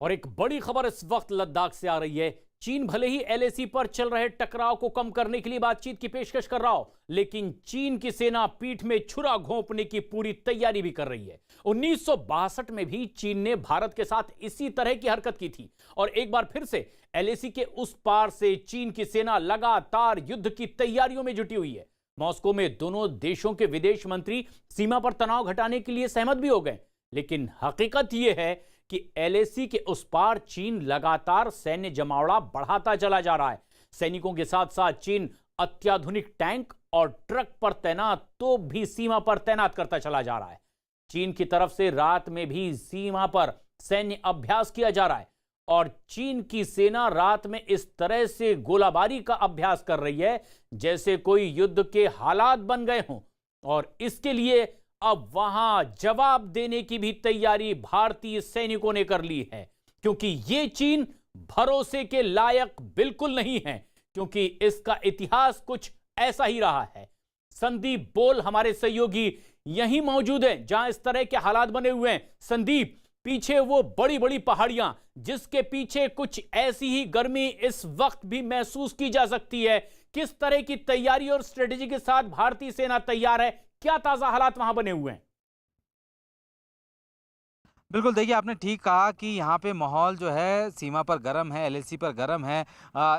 और एक बड़ी खबर इस वक्त लद्दाख से आ रही है। चीन भले ही एलएसी पर चल रहे टकराव को कम करने के लिए बातचीत की पेशकश कर रहा हो, लेकिन चीन की सेना पीठ में छुरा घोंपने की पूरी तैयारी भी कर रही है। 1962 में भी चीन ने भारत के साथ इसी तरह की हरकत की थी और एक बार फिर से एलएसी के उस पार से चीन की सेना लगातार युद्ध की तैयारियों में जुटी हुई है। मॉस्को में दोनों देशों के विदेश मंत्री सीमा पर तनाव घटाने के लिए सहमत भी हो गए, लेकिन हकीकत यह है कि एलएसी के उस पार चीन लगातार सैन्य जमावड़ा बढ़ाता चला जा रहा है। सैनिकों के साथ साथ चीन अत्याधुनिक टैंक और ट्रक पर तैनात तोप भी सीमा पर तैनात करता चला जा रहा है। चीन की तरफ से रात में भी सीमा पर सैन्य अभ्यास किया जा रहा है और चीन की सेना रात में इस तरह से गोलाबारी का अभ्यास कर रही है जैसे कोई युद्ध के हालात बन गए हों, और इसके लिए अब वहां जवाब देने की भी तैयारी भारतीय सैनिकों ने कर ली है, क्योंकि ये चीन भरोसे के लायक बिल्कुल नहीं है, क्योंकि इसका इतिहास कुछ ऐसा ही रहा है। संदीप बोल हमारे सहयोगी यहीं मौजूद हैं जहां इस तरह के हालात बने हुए हैं। संदीप, पीछे वो बड़ी बड़ी पहाड़ियां जिसके पीछे कुछ ऐसी ही गर्मी इस वक्त भी महसूस की जा सकती है, किस तरह की तैयारी और स्ट्रेटेजी के साथ भारतीय सेना तैयार है? क्या ताजा हालात वहां बने हुए हैं? बिल्कुल, देखिए आपने ठीक कहा कि यहाँ पे माहौल जो है सीमा पर गर्म है, एलएसी पर गर्म है।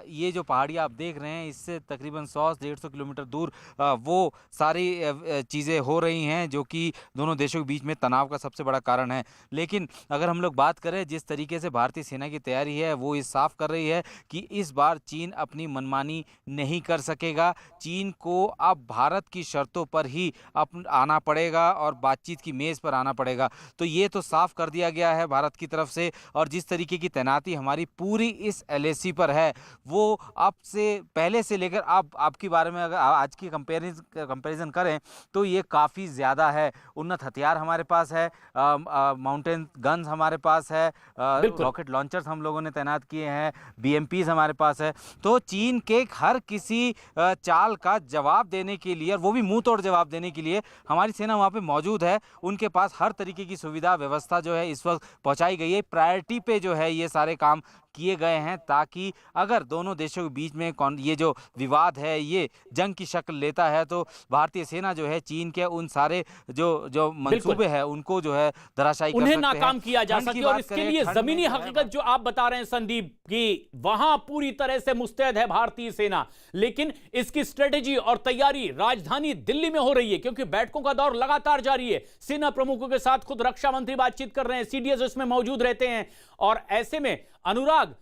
ये जो पहाड़ियाँ आप देख रहे हैं इससे तकरीबन 100 से 150 किलोमीटर दूर वो सारी चीज़ें हो रही हैं जो कि दोनों देशों के बीच में तनाव का सबसे बड़ा कारण है। लेकिन अगर हम लोग बात करें जिस तरीके से भारतीय सेना की तैयारी है वो ये साफ कर रही है कि इस बार चीन अपनी मनमानी नहीं कर सकेगा। चीन को अब भारत की शर्तों पर ही आना पड़ेगा और बातचीत की मेज़ पर आना पड़ेगा। तो ये तो साफ कर दिया गया है भारत की तरफ से, और जिस तरीके की तैनाती हमारी पूरी इस एलएसी पर है वो अब से पहले से लेकर अब आपके बारे में अगर आज की कंपैरिजन करें तो ये काफ़ी ज़्यादा है। उन्नत हथियार हमारे पास है, माउंटेन गन्स हमारे पास है, रॉकेट लॉन्चर्स हम लोगों ने तैनात किए हैं, बीएमपीज हमारे पास है। तो चीन के हर किसी चाल का जवाब देने के लिए, और वो भी मुंह तोड़ जवाब देने के लिए हमारी सेना वहाँ पे मौजूद है। उनके पास हर तरीके की सुविधा व्यवस्था जो है इस वक्त पहुंचाई गई है। प्रायोरिटी पे जो है ये सारे काम किए गए हैं ताकि अगर दोनों देशों के बीच में ये जो विवाद है ये जंग की शक्ल लेता है तो भारतीय सेना जो है चीन के उन सारे जो मंसूबे हैं उनको जो है धराशायी कर उन्हें सकते नाकाम हैं। किया जा सके। और इसके लिए जमीनी हकीकत जो आप बता रहे हैं संदीप कि वहां पूरी तरह से मुस्तैद है भारतीय सेना, लेकिन इसकी स्ट्रेटेजी और तैयारी राजधानी दिल्ली में हो रही है, क्योंकि बैठकों का दौर लगातार जारी है। सेना प्रमुखों के साथ खुद रक्षा मंत्री बातचीत कर रहे हैं, सीडीएस इसमें मौजूद रहते हैं। और ऐसे में अनुराग,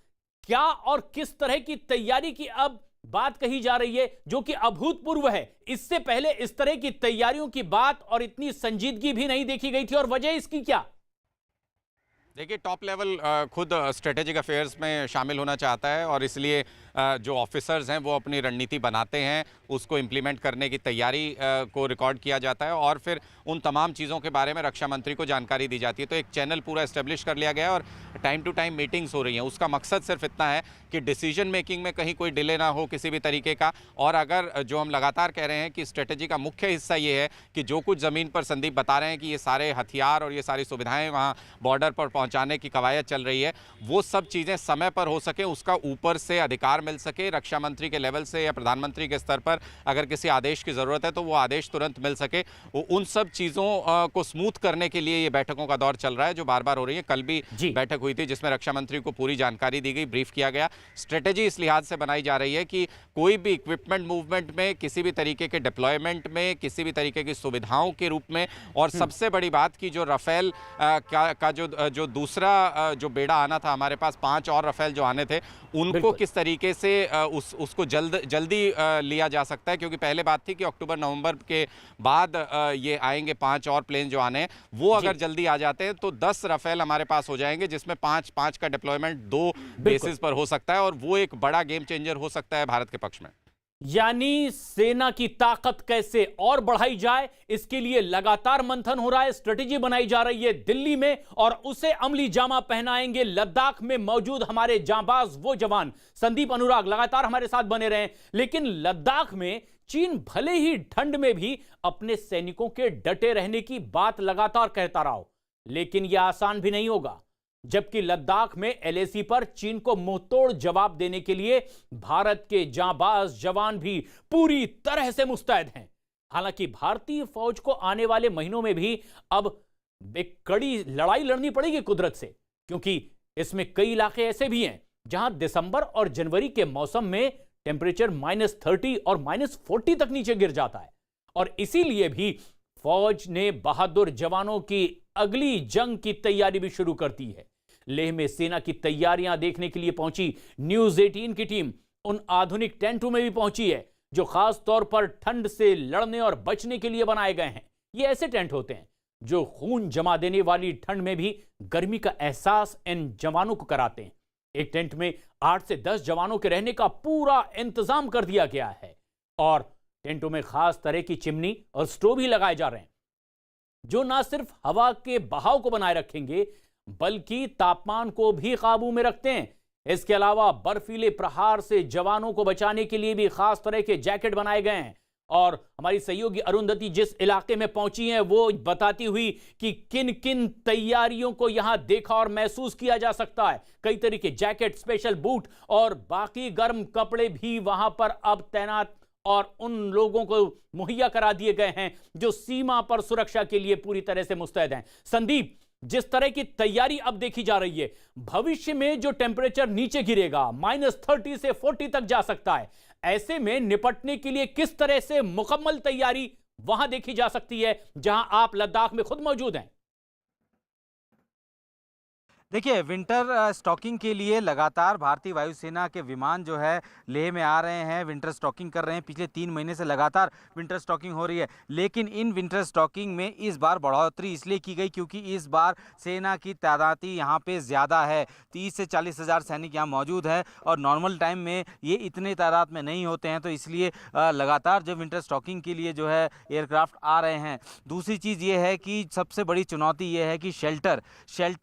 क्या और किस तरह की तैयारी की अब बात कही जा रही है जो कि अभूतपूर्व है? इससे पहले इस तरह की तैयारियों की बात और इतनी संजीदगी भी नहीं देखी गई थी, और वजह इसकी क्या? देखिए, टॉप लेवल खुद स्ट्रेटेजिक अफेयर्स में शामिल होना चाहता है और इसलिए जो ऑफिसर्स हैं वो अपनी रणनीति बनाते हैं, उसको इम्प्लीमेंट करने की तैयारी को रिकॉर्ड किया जाता है और फिर उन तमाम चीज़ों के बारे में रक्षा मंत्री को जानकारी दी जाती है। तो एक चैनल पूरा इस्टेब्लिश कर लिया गया है और टाइम टू टाइम मीटिंग्स हो रही हैं। उसका मकसद सिर्फ इतना है कि डिसीजन मेकिंग में कहीं कोई डिले ना हो किसी भी तरीके का। और अगर जो हम लगातार कह रहे हैं कि स्ट्रेटेजी का मुख्य हिस्सा ये है कि जो कुछ ज़मीन पर संदीप बता रहे हैं कि ये सारे हथियार और ये सारी सुविधाएँ वहाँ बॉर्डर पर पहुँचाने की कवायद चल रही है, वो सब चीज़ें समय पर हो सके, उसका ऊपर से अधिकार मिल सके, रक्षा मंत्री के लेवल से या प्रधानमंत्री के स्तर पर अगर किसी आदेश की ज़रूरत है तो वो आदेश तुरंत मिल सके। उन सब चीज़ों को स्मूथ करने के लिए ये बैठकों का दौर चल रहा है जो बार बार हो रही है। कल भी बैठक हुई थी जिसमें रक्षा मंत्री को पूरी जानकारी दी गई, ब्रीफ किया गया। स्ट्रेटेजी इस लिहाज से बनाई जा रही है कि कोई भी इक्विपमेंट मूवमेंट में, किसी भी तरीके के डिप्लॉयमेंट में, किसी भी तरीके की सुविधाओं के रूप में, और सबसे बड़ी बात कि जो राफेल का जो दूसरा जो बेड़ा आना था हमारे पास, 5 और राफेल जो आने थे, उनको किस तरीके से उसको जल्दी लिया जा सकता है, क्योंकि पहले बात थी कि अक्टूबर नवंबर के बाद ये आएंगे 5 और प्लेन जो आने हैं, वो अगर जल्दी आ जाते हैं तो 10 राफेल हमारे पास हो जाएंगे, जिसमें 5 का डिप्लॉयमेंट 2 बेसिस पर हो सकता है और वो एक बड़ा गेम चेंजर हो सकता है भारत के पक्ष में। यानी सेना की ताकत कैसे और बढ़ाई जाए, इसके लिए लगातार मंथन हो रहा है, स्ट्रेटेजी बनाई जा रही है दिल्ली में, और उसे अमली जामा पहनाएंगे लद्दाख में मौजूद हमारे जांबाज वो जवान। संदीप, अनुराग लगातार हमारे साथ बने रहें। लेकिन लद्दाख में चीन भले ही ठंड में भी अपने सैनिकों के डटे रहने की बात लगातार कहता रहा हो, लेकिन यह आसान भी नहीं होगा। जबकि लद्दाख में एलएसी पर चीन को मुंहतोड़ जवाब देने के लिए भारत के जांबाज जवान भी पूरी तरह से मुस्तैद हैं। हालांकि भारतीय फौज को आने वाले महीनों में भी अब एक कड़ी लड़ाई लड़नी पड़ेगी कुदरत से, क्योंकि इसमें कई इलाके ऐसे भी हैं जहां दिसंबर और जनवरी के मौसम में टेम्परेचर -30 और -40 तक नीचे गिर जाता है। और इसीलिए भी फौज ने बहादुर जवानों की अगली जंग की तैयारी भी शुरू कर दी है। लेह में सेना की तैयारियां देखने के लिए पहुंची न्यूज़ 18 की टीम उन आधुनिक टेंटों में भी पहुंची है जो खास तौर पर ठंड से लड़ने और बचने के लिए बनाए गए हैं। ये ऐसे टेंट होते हैं जो खून जमा देने वाली ठंड में भी गर्मी का एहसास इन जवानों को कराते हैं। एक टेंट में 8 से 10 जवानों के रहने का पूरा इंतजाम कर दिया गया है और टेंटों में खास तरह की चिमनी और स्टोव भी लगाए जा रहे हैं जो ना सिर्फ हवा के बहाव को बनाए रखेंगे बल्कि तापमान को भी काबू में रखते हैं। इसके अलावा बर्फीले प्रहार से जवानों को बचाने के लिए भी खास तरह के जैकेट बनाए गए हैं। और हमारी सहयोगी अरुंधति जिस इलाके में पहुंची हैं वो बताती हुई कि किन किन तैयारियों को यहां देखा और महसूस किया जा सकता है। कई तरह के जैकेट, स्पेशल बूट और बाकी गर्म कपड़े भी वहां पर अब तैनात और उन लोगों को मुहैया करा दिए गए हैं जो सीमा पर सुरक्षा के लिए पूरी तरह से मुस्तैद हैं। संदीप, जिस तरह की तैयारी अब देखी जा रही है, भविष्य में जो टेम्परेचर नीचे गिरेगा -30 से 40 तक जा सकता है, ऐसे में निपटने के लिए किस तरह से मुकम्मल तैयारी वहां देखी जा सकती है जहां आप लद्दाख में खुद मौजूद हैं? देखिए, विंटर स्टॉकिंग के लिए लगातार भारतीय वायुसेना के विमान जो है लेह में आ रहे हैं, विंटर स्टॉकिंग कर रहे हैं। पिछले 3 महीने से लगातार विंटर स्टॉकिंग हो रही है, लेकिन इन विंटर स्टॉकिंग में इस बार बढ़ोतरी इसलिए की गई क्योंकि इस बार सेना की तादादी यहाँ पे ज़्यादा है। 30 से 40 हज़ार सैनिक यहाँ मौजूद है और नॉर्मल टाइम में ये इतने तादाद में नहीं होते हैं, तो इसलिए लगातार जो विंटर स्टॉकिंग के लिए जो है एयरक्राफ्ट आ रहे हैं। दूसरी चीज़ ये है कि सबसे बड़ी चुनौती ये है कि शेल्टर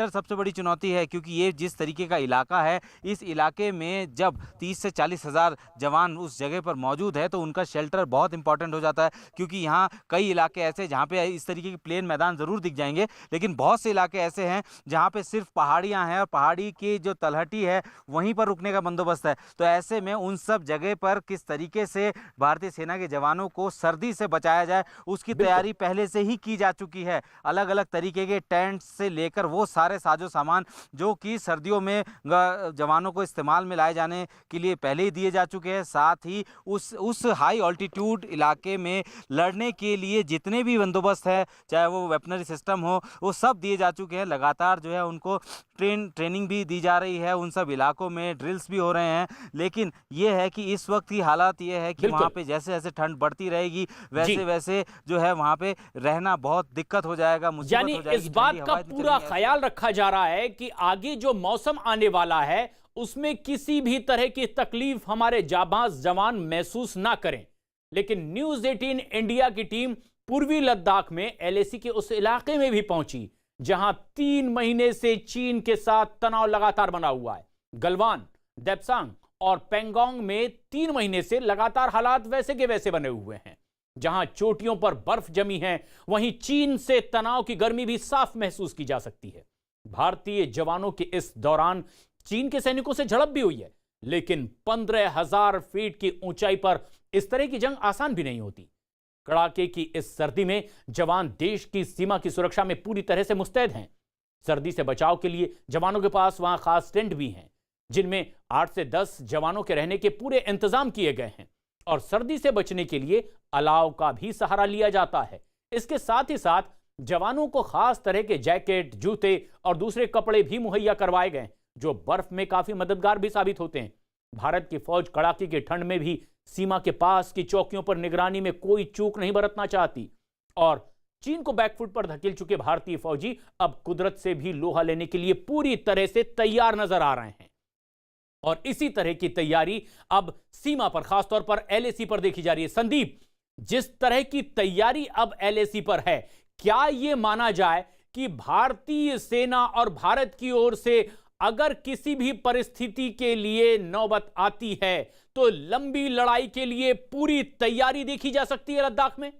सबसे बड़ी चुनौती है, क्योंकि ये जिस तरीके का इलाका है, इस इलाके में जब 30 से 40 हज़ार जवान उस जगह पर मौजूद है तो उनका शेल्टर बहुत इंपॉर्टेंट हो जाता है। क्योंकि यहाँ कई इलाके ऐसे जहाँ पे इस तरीके के प्लेन मैदान ज़रूर दिख जाएंगे, लेकिन बहुत से इलाके ऐसे हैं जहाँ पे सिर्फ पहाड़ियाँ हैं और पहाड़ी की जो तलहटी है वहीं पर रुकने का बंदोबस्त है। तो ऐसे में उन सब जगह पर किस तरीके से भारतीय सेना के जवानों को सर्दी से बचाया जाए, उसकी तैयारी पहले से ही की जा चुकी है। अलग अलग तरीके के टेंट से लेकर वो सारे साजो सामान जो कि सर्दियों में जवानों को इस्तेमाल में लाए जाने के लिए पहले ही दिए जा चुके हैं। साथ ही उस हाई ऑल्टीट्यूड इलाके में लड़ने के लिए जितने भी बंदोबस्त है, चाहे वो वेपनरी सिस्टम हो, वो सब दिए जा चुके हैं। लगातार जो है उनको ट्रेनिंग भी दी जा रही है, उन सब इलाकों में ड्रिल्स भी हो रहे हैं। लेकिन ये है कि इस वक्त की हालात ये है कि वहाँ पे जैसे जैसे ठंड बढ़ती रहेगी वैसे वैसे जो है वहाँ पे रहना बहुत दिक्कत हो जाएगा, मुसीबत हो जाएगी। इस बात का पूरा ख्याल रखा जा रहा है कि आगे जो मौसम आने वाला है उसमें किसी भी तरह की तकलीफ हमारे जाबाज जवान महसूस ना करें। लेकिन न्यूज़ 18 इंडिया की टीम पूर्वी लद्दाख में एलएसी के उस इलाके में भी पहुंची जहां 3 महीने से चीन के साथ तनाव लगातार बना हुआ है। गलवान, देप्सांग और पेंगोंग में 3 महीने से लगातार हालात वैसे के वैसे बने हुए हैं। जहां चोटियों पर बर्फ जमी है, वहीं चीन से तनाव की गर्मी भी साफ महसूस की जा सकती है। भारतीय जवानों के इस दौरान चीन के सैनिकों से झड़प भी हुई है, लेकिन 15,000 फीट की ऊंचाई पर इस तरह की जंग आसान भी नहीं होती। कड़ाके की इस सर्दी में जवान देश की सीमा की सुरक्षा में पूरी तरह से मुस्तैद हैं। सर्दी से बचाव के लिए जवानों के पास वहां खास टेंट भी हैं जिनमें 8 से 10 जवानों के रहने के पूरे इंतजाम किए गए हैं और सर्दी से बचने के लिए अलाव का भी सहारा लिया जाता है। इसके साथ ही साथ जवानों को खास तरह के जैकेट, जूते और दूसरे कपड़े भी मुहैया करवाए गए जो बर्फ में काफी मददगार भी साबित होते हैं। भारत की फौज कड़ाके की ठंड में भी सीमा के पास की चौकियों पर निगरानी में कोई चूक नहीं बरतना चाहती और चीन को बैकफुट पर धकेल चुके भारतीय फौजी अब कुदरत से भी लोहा लेने के लिए पूरी तरह से तैयार नजर आ रहे हैं। और इसी तरह की तैयारी अब सीमा पर, खासतौर पर एलएसी पर देखी जा रही है। संदीप, जिस तरह की तैयारी अब एलएसी पर है, क्या यह माना जाए कि भारतीय सेना और भारत की ओर से अगर किसी भी परिस्थिति के लिए नौबत आती है तो लंबी लड़ाई के लिए पूरी तैयारी देखी जा सकती है लद्दाख में?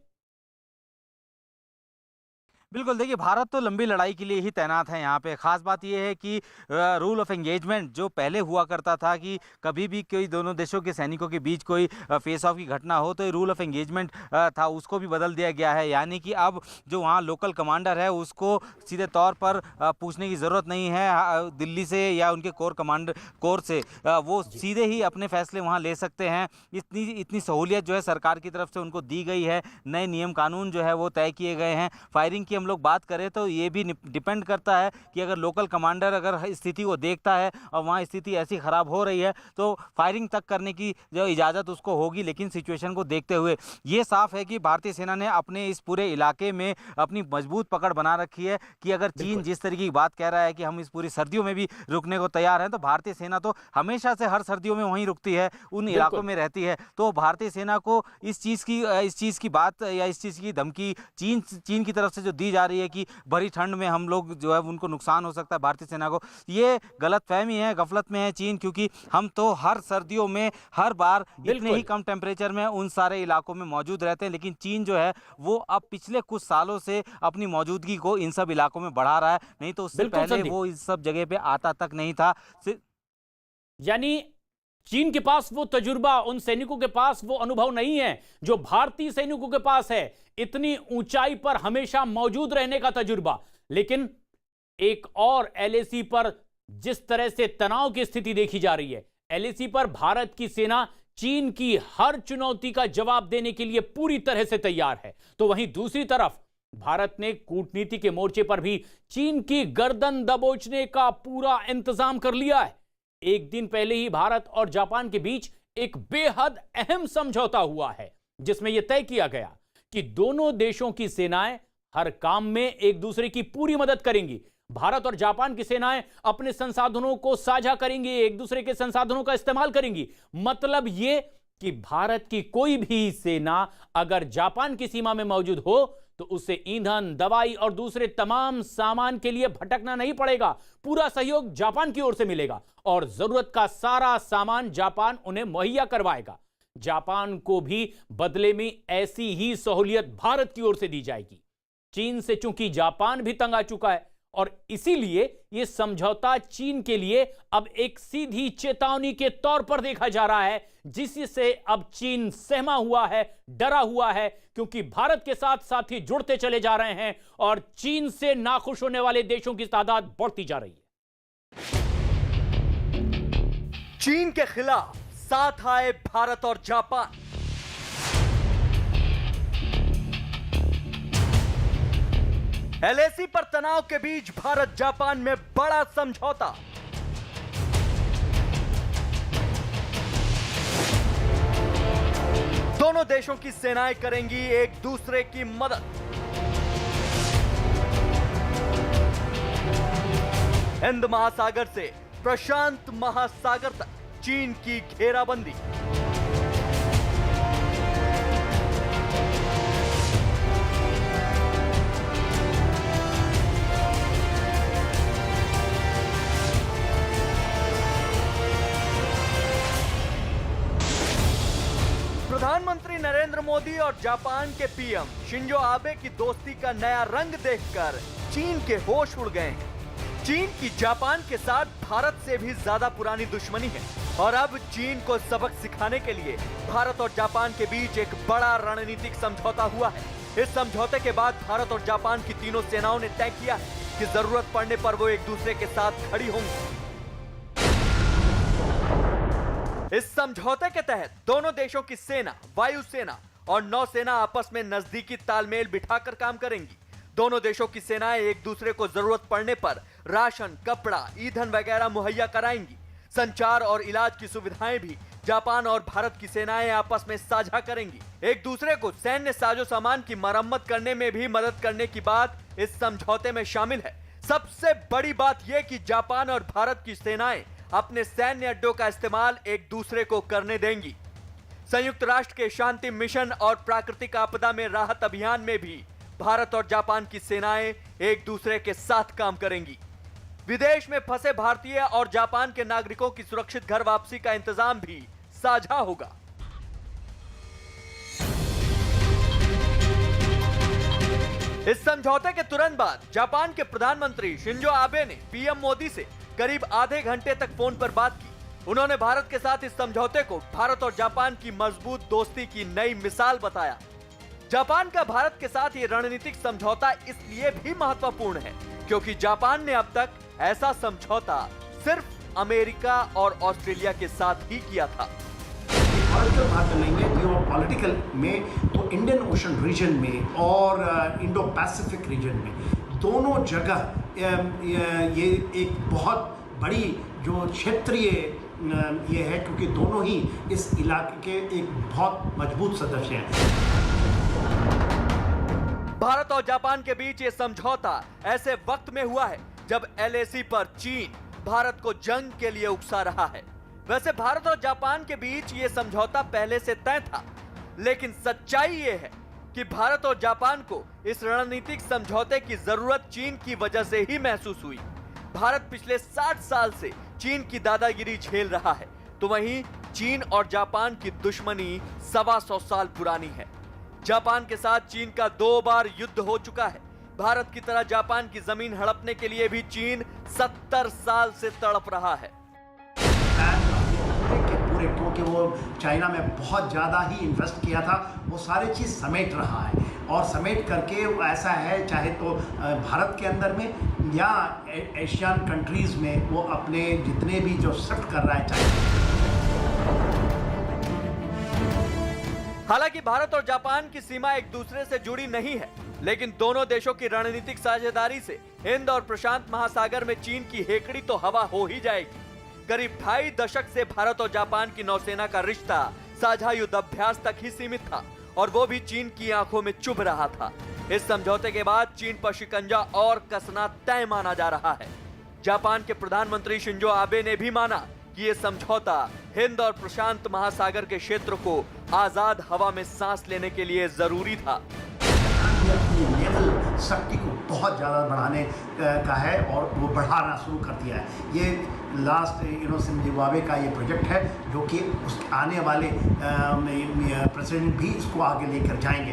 बिल्कुल, देखिए भारत तो लंबी लड़ाई के लिए ही तैनात है यहाँ पे। ख़ास बात ये है कि रूल ऑफ एंगेजमेंट जो पहले हुआ करता था कि कभी भी कोई दोनों देशों के सैनिकों के बीच कोई फेस ऑफ की घटना हो तो ये रूल ऑफ एंगेजमेंट था, उसको भी बदल दिया गया है। यानी कि अब जो वहाँ लोकल कमांडर है उसको सीधे तौर पर पूछने की ज़रूरत नहीं है दिल्ली से या उनके कोर से वो सीधे ही अपने फैसले वहाँ ले सकते हैं। इतनी सहूलियत जो है सरकार की तरफ से उनको दी गई है। नए नियम कानून जो है वो तय किए गए हैं। फायरिंग की हम लोग बात करें तो ये भी डिपेंड करता है कि अगर लोकल कमांडर अगर स्थिति को देखता है और वहाँ स्थिति ऐसी ख़राब हो रही है तो फायरिंग तक करने की जो इजाज़त उसको होगी। लेकिन सिचुएशन को देखते हुए ये साफ है कि भारतीय सेना ने अपने इस पूरे इलाके में अपनी मजबूत पकड़ बना रखी है कि अगर चीन जिस तरीके की बात कह रहा है कि हम इस पूरी सर्दियों में भी रुकने को तैयार हैं, तो भारतीय सेना तो हमेशा से हर सर्दियों में वहीं रुकती है, उन इलाकों में रहती है। तो भारतीय सेना को इस चीज़ की बात या इस चीज़ की धमकी चीन की तरफ से जो दी जा रही है कि भरी ठंड में हम लोग जो है उनको नुकसान हो सकता है भारतीय सेना को, ये गलतफहमी है, गफलत में है चीन। क्योंकि हम तो हर सर्दियों में हर बार इतने ही कम टेम्परेचर में उन सारे इलाकों में मौजूद रहते हैं। लेकिन चीन जो है वो अब पिछले कुछ सालों से अपनी मौजूदगी को इन सब इलाकों में बढ़ा रहा है, नहीं तो उससे पहले वो इस सब जगह पे आता तक नहीं था। यानी चीन के पास वो तजुर्बा, उन सैनिकों के पास वो अनुभव नहीं है जो भारतीय सैनिकों के पास है, इतनी ऊंचाई पर हमेशा मौजूद रहने का तजुर्बा। लेकिन एक और एलएसी पर जिस तरह से तनाव की स्थिति देखी जा रही है, एलएसी पर भारत की सेना चीन की हर चुनौती का जवाब देने के लिए पूरी तरह से तैयार है। तो वहीं दूसरी तरफ भारत ने कूटनीति के मोर्चे पर भी चीन की गर्दन दबोचने का पूरा इंतजाम कर लिया है। एक दिन पहले ही भारत और जापान के बीच एक बेहद अहम समझौता हुआ है, जिसमें यह तय किया गया कि दोनों देशों की सेनाएं हर काम में एक दूसरे की पूरी मदद करेंगी। भारत और जापान की सेनाएं अपने संसाधनों को साझा करेंगी, एक दूसरे के संसाधनों का इस्तेमाल करेंगी। मतलब यह कि भारत की कोई भी सेना अगर जापान की सीमा में मौजूद हो तो उसे ईंधन, दवाई और दूसरे तमाम सामान के लिए भटकना नहीं पड़ेगा। पूरा सहयोग जापान की ओर से मिलेगा और जरूरत का सारा सामान जापान उन्हें मुहैया करवाएगा। जापान को भी बदले में ऐसी ही सहूलियत भारत की ओर से दी जाएगी। चीन से चूंकि जापान भी तंग आ चुका है और इसीलिए यह समझौता चीन के लिए अब एक सीधी चेतावनी के तौर पर देखा जा रहा है, जिससे अब चीन सहमा हुआ है, डरा हुआ है, क्योंकि भारत के साथ साथी जुड़ते चले जा रहे हैं और चीन से नाखुश होने वाले देशों की तादाद बढ़ती जा रही है। चीन के खिलाफ साथ आए भारत और जापान। एलएसी पर तनाव के बीच भारत जापान में बड़ा समझौता। दोनों देशों की सेनाएं करेंगी एक दूसरे की मदद। हिंद महासागर से प्रशांत महासागर तक चीन की घेराबंदी। प्रधानमंत्री नरेंद्र मोदी और जापान के पीएम शिंजो आबे की दोस्ती का नया रंग देखकर चीन के होश उड़ गए हैं। चीन की जापान के साथ भारत से भी ज्यादा पुरानी दुश्मनी है और अब चीन को सबक सिखाने के लिए भारत और जापान के बीच एक बड़ा रणनीतिक समझौता हुआ है। इस समझौते के बाद भारत और जापान की तीनों सेनाओं ने तय किया है कि जरूरत पड़ने पर वो एक दूसरे के साथ खड़ी होंगी। इस समझौते के तहत दोनों देशों की सेना, वायुसेना और नौसेना आपस में नजदीकी तालमेल बिठाकर काम करेंगी। दोनों देशों की सेनाएं एक दूसरे को जरूरत पड़ने पर राशन, कपड़ा, ईंधन वगैरह मुहैया कराएंगी। संचार और इलाज की सुविधाएं भी जापान और भारत की सेनाएं आपस में साझा करेंगी। एक दूसरे को सैन्य साजो सामान की मरम्मत करने में भी मदद करने की बात इस समझौते में शामिल है। सबसे बड़ी बात यह कि जापान और भारत की सेनाएं अपने सैन्य अड्डों का इस्तेमाल एक दूसरे को करने देंगी। संयुक्त राष्ट्र के शांति मिशन और प्राकृतिक आपदा में राहत अभियान में भी भारत और जापान की सेनाएं एक दूसरे के साथ काम करेंगी। विदेश में फंसे भारतीय और जापान के नागरिकों की सुरक्षित घर वापसी का इंतजाम भी साझा होगा। इस समझौते के तुरंत बाद जापान के प्रधानमंत्री शिंजो आबे ने पीएम मोदी से करीब आधे घंटे तक फोन पर बात की। उन्होंने भारत के साथ इस समझौते को भारत और जापान की मजबूत दोस्ती की नई मिसाल बताया। जापान का भारत के साथ ये रणनीतिक समझौता इसलिए भी महत्वपूर्ण है क्योंकि जापान ने अब तक ऐसा समझौता सिर्फ अमेरिका और ऑस्ट्रेलिया के साथ ही किया था। पॉलिटिकल बात करेंगे जियो पॉलिटिकल में तो इंडियन ओशन रीजन में और इंडो पैसिफिक रीजन में दोनों जगह ये एक बहुत बड़ी जो क्षेत्रीय ये है क्योंकि दोनों ही इस इलाके के एक बहुत मजबूत सदस्य हैं। भारत और जापान के बीच ये समझौता ऐसे वक्त में हुआ है जब LAC पर चीन भारत को जंग के लिए उकसा रहा है। वैसे भारत और जापान के बीच ये समझौता पहले से तय था, लेकिन सच्चाई ये है कि भारत और जापान को इस रणनीतिक समझौते की जरूरत चीन की वजह से ही महसूस हुई। भारत पिछले 60 साल से चीन की दादागिरी झेल रहा है, तो वहीं चीन और जापान की दुश्मनी 125 साल पुरानी है। जापान के साथ चीन का 2 बार युद्ध हो चुका है। भारत की तरह जापान की जमीन हड़पने के लिए भी चीन 70 साल से तड़प रहा है। पूरे क्योंकि वो चाइना में बहुत ज़्यादा ही इन्वेस्ट किया था, वो सारी चीज़ समेट रहा है और समेट करके ऐसा है चाहे तो भारत के अंदर में या एशियन कंट्रीज़ में वो अपने जितने भी जो शिफ्ट कर रहा है चाइना। हालांकि भारत और जापान की सीमा एक दूसरे से जुड़ी नहीं है, लेकिन दोनों देशों की रणनीतिक साझेदारी से हिंद और प्रशांत महासागर में चीन की हेकड़ी तो हवा हो ही जाएगी। करीब 2.5 दशक से भारत और जापान की नौसेना का रिश्ता साझा युद्ध अभ्यास तक ही सीमित था और वो भी चीन की आंखों में चुभ रहा था। इस समझौते के बाद चीन पर शिकंजा और कसना तय माना जा रहा है। जापान के प्रधानमंत्री शिंजो आबे ने भी माना कि ये समझौता हिंद और प्रशांत महासागर के क्षेत्र को आजाद हवा में सांस लेने के लिए जरूरी था। नेवल शक्ति को बहुत ज़्यादा बढ़ाने का है और वो बढ़ाना शुरू कर दिया है। ये लास्ट जिम्बाब्वे का ये प्रोजेक्ट है जो कि उस आने वाले प्रेसिडेंट भी इसको आगे लेकर जाएंगे।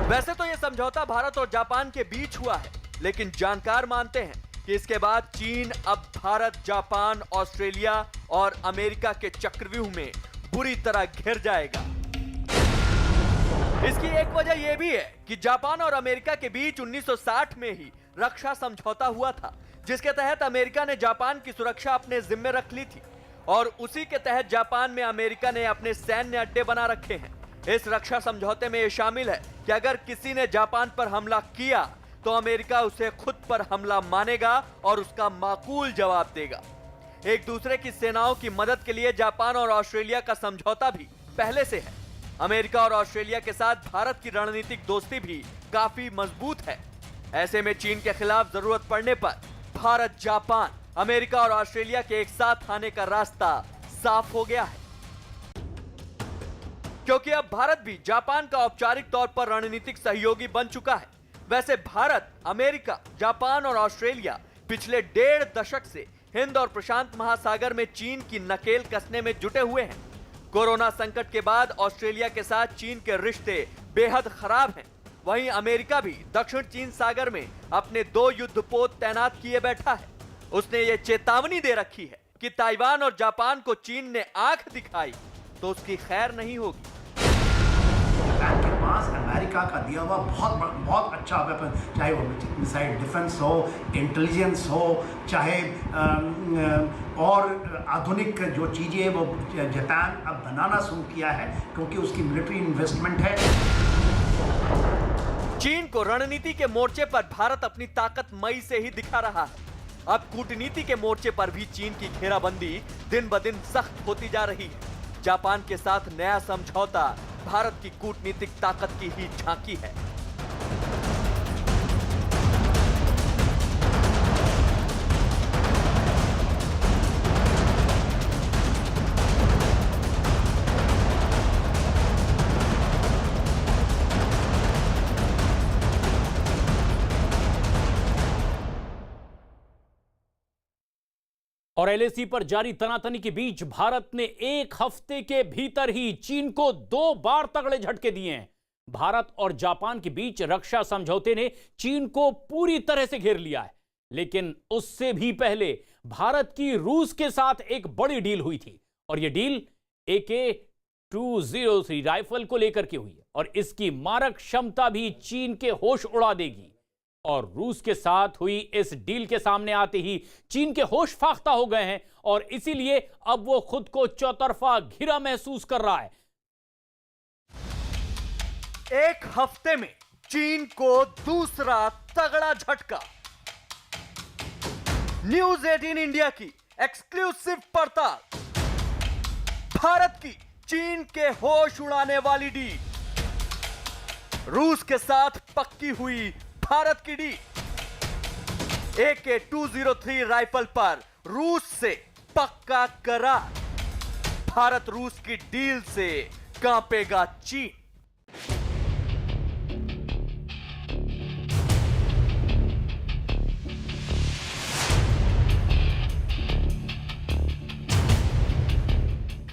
वैसे तो ये समझौता भारत और जापान के बीच हुआ है, लेकिन जानकार मानते हैं कि इसके बाद चीन अब भारत, जापान, ऑस्ट्रेलिया और अमेरिका के चक्रव्यूह में बुरी तरह घिर जाएगा। इसकी एक वजह यह भी है कि जापान और अमेरिका के बीच 1960 में ही रक्षा समझौता हुआ था, जिसके तहत अमेरिका ने जापान की सुरक्षा अपने जिम्मे रख ली थी और उसी के तहत जापान में अमेरिका ने अपने सैन्य अड्डे बना रखे हैं। इस रक्षा समझौते में यह शामिल है कि अगर किसी ने जापान पर हमला किया तो अमेरिका उसे खुद पर हमला मानेगा और उसका माकूल जवाब देगा। एक दूसरे की सेनाओं की मदद के लिए जापान और ऑस्ट्रेलिया का समझौता भी पहले से है। अमेरिका और ऑस्ट्रेलिया के साथ भारत की रणनीतिक दोस्ती भी काफी मजबूत है। ऐसे में चीन के खिलाफ जरूरत पड़ने पर भारत, जापान, अमेरिका और ऑस्ट्रेलिया के एक साथ आने का रास्ता साफ हो गया है, क्योंकि अब भारत भी जापान का औपचारिक तौर पर रणनीतिक सहयोगी बन चुका है। वैसे भारत, अमेरिका, जापान और ऑस्ट्रेलिया पिछले 1.5 दशक से हिंद और प्रशांत महासागर में चीन की नकेल कसने में जुटे हुए हैं। कोरोना संकट के बाद ऑस्ट्रेलिया के साथ चीन के रिश्ते बेहद खराब हैं। वहीं अमेरिका भी दक्षिण चीन सागर में अपने 2 युद्धपोत तैनात किए बैठा है। उसने ये चेतावनी दे रखी है कि ताइवान और जापान को चीन ने आंख दिखाई तो उसकी खैर नहीं होगी। जापान के पास अमेरिका का दिया हुआ बहुत अच्छा वेपन, चाहे वो मिसाइल डिफेंस हो, इंटेलिजेंस हो, चाहे और आधुनिक जो चीज़ें वो जापान अब बनाना शुरू किया है क्योंकि उसकी मिलिट्री इन्वेस्टमेंट है। चीन को रणनीति के मोर्चे पर भारत अपनी ताकत मई से ही दिखा रहा है। अब कूटनीति के मोर्चे पर भी चीन की घेराबंदी दिन ब दिन सख्त होती जा रही है। जापान के साथ नया समझौता भारत की कूटनीतिक ताकत की ही झांकी है। और LAC पर जारी तनातनी के बीच भारत ने 1 हफ्ते के भीतर ही चीन को 2 बार तगड़े झटके दिए हैं। भारत और जापान के बीच रक्षा समझौते ने चीन को पूरी तरह से घेर लिया है, लेकिन उससे भी पहले भारत की रूस के साथ एक बड़ी डील हुई थी और यह डील AK-203 राइफल को लेकर के हुई है और इसकी मारक क्षमता भी चीन के होश उड़ा देगी। और रूस के साथ हुई इस डील के सामने आते ही चीन के होश फाख्ता हो गए हैं और इसीलिए अब वो खुद को चौतरफा घिरा महसूस कर रहा है। एक हफ्ते में चीन को दूसरा तगड़ा झटका। न्यूज 18 इंडिया की एक्सक्लूसिव पड़ताल। भारत की चीन के होश उड़ाने वाली डील। रूस के साथ पक्की हुई भारत की डील। AK-203 राइफल पर रूस से पक्का करार। भारत रूस की डील से कांपेगा चीन।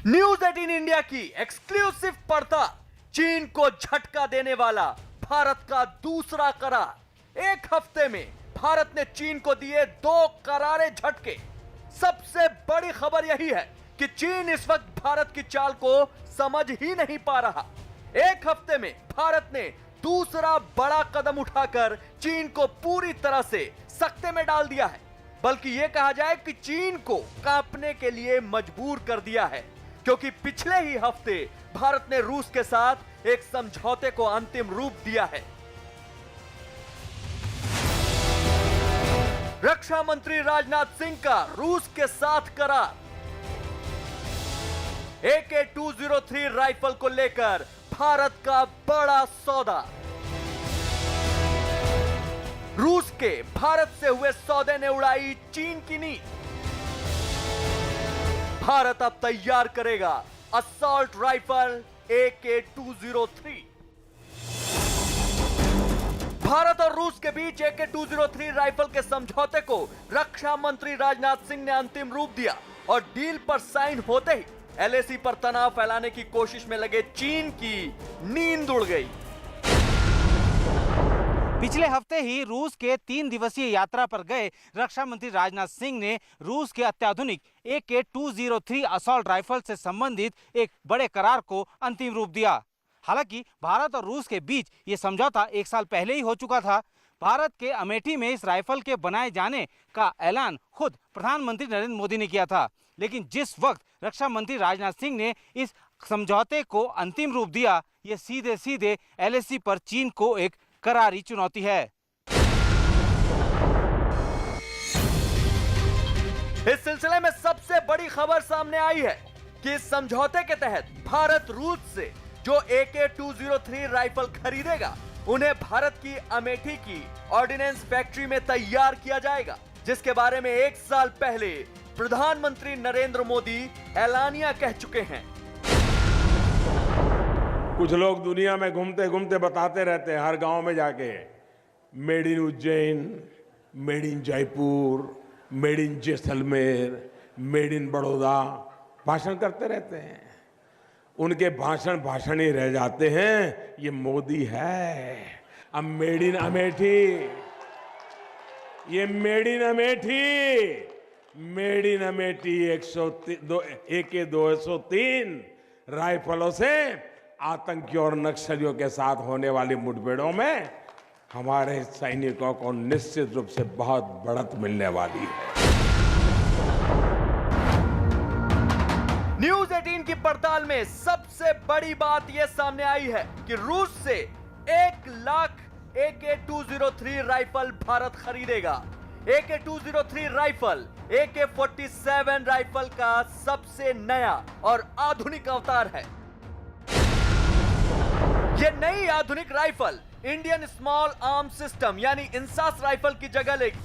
न्यूज 18 इंडिया की एक्सक्लूसिव पड़ताल। चीन को झटका देने वाला भारत का दूसरा करार। एक हफ्ते में भारत ने चीन को दिए 2 करारे झटके। सबसे बड़ी खबर यही है कि चीन इस वक्त भारत की चाल को समझ ही नहीं पा रहा। एक हफ्ते में भारत ने दूसरा बड़ा कदम उठाकर चीन को पूरी तरह से सख्ते में डाल दिया है, बल्कि यह कहा जाए कि चीन को कांपने के लिए मजबूर कर दिया है, क्योंकि पिछले ही हफ्ते भारत ने रूस के साथ एक समझौते को अंतिम रूप दिया है। रक्षा मंत्री राजनाथ सिंह का रूस के साथ करार। AK-203 राइफल को लेकर भारत का बड़ा सौदा। रूस के भारत से हुए सौदे ने उड़ाई चीन की नींद। भारत अब तैयार करेगा असॉल्ट राइफल AK-203। भारत और रूस के बीच AK-203 राइफल के समझौते को रक्षा मंत्री राजनाथ सिंह ने अंतिम रूप दिया और डील पर साइन होते ही LAC पर तनाव फैलाने की कोशिश में लगे चीन की नींद उड़ गई। पिछले हफ्ते ही रूस के 3 दिवसीय यात्रा पर गए रक्षा मंत्री राजनाथ सिंह ने रूस के अत्याधुनिक AK-203 असॉल्ट राइफल से संबंधित एक बड़े करार को अंतिम रूप दिया। हालांकि भारत और रूस के बीच ये समझौता 1 साल पहले ही हो चुका था। भारत के अमेठी में इस राइफल के बनाए जाने का ऐलान खुद प्रधानमंत्री नरेंद्र मोदी ने किया था, लेकिन जिस वक्त रक्षा मंत्री राजनाथ सिंह ने इस समझौते को अंतिम रूप दिया, ये सीधे सीधे LAC पर चीन को एक करारी चुनौती है। इस सिलसिले में सबसे बड़ी खबर सामने आई है कि इस समझौते के तहत भारत रूस से जो AK-203 राइफल खरीदेगा, उन्हें भारत की अमेठी की ऑर्डिनेंस फैक्ट्री में तैयार किया जाएगा, जिसके बारे में 1 साल पहले प्रधानमंत्री नरेंद्र मोदी ऐलानिया कह चुके हैं। कुछ लोग दुनिया में घूमते घूमते बताते रहते हैं, हर गांव में जाके made in Ujjain, made in Jaipur, made in Jaisalmer, made in Baroda भाषण करते रहते हैं। उनके भाषण ही रह जाते हैं। ये मोदी है। अब मेड इन अमेठी, ये made in Amethi, made in Amethi AK-203 राइफलों से आतंकियों और नक्सलियों के साथ होने वाली मुठभेड़ों में हमारे सैनिकों को निश्चित रूप से बहुत बढ़त मिलने वाली है। न्यूज 18 की पड़ताल में सबसे बड़ी बात यह सामने आई है कि रूस से 1 लाख AK-203 राइफल भारत खरीदेगा। AK-203 राइफल AK-47 राइफल का सबसे नया और आधुनिक अवतार है। यह नई आधुनिक rifle Indian small arm system यानी इंसास राइफल की जगह लेगी।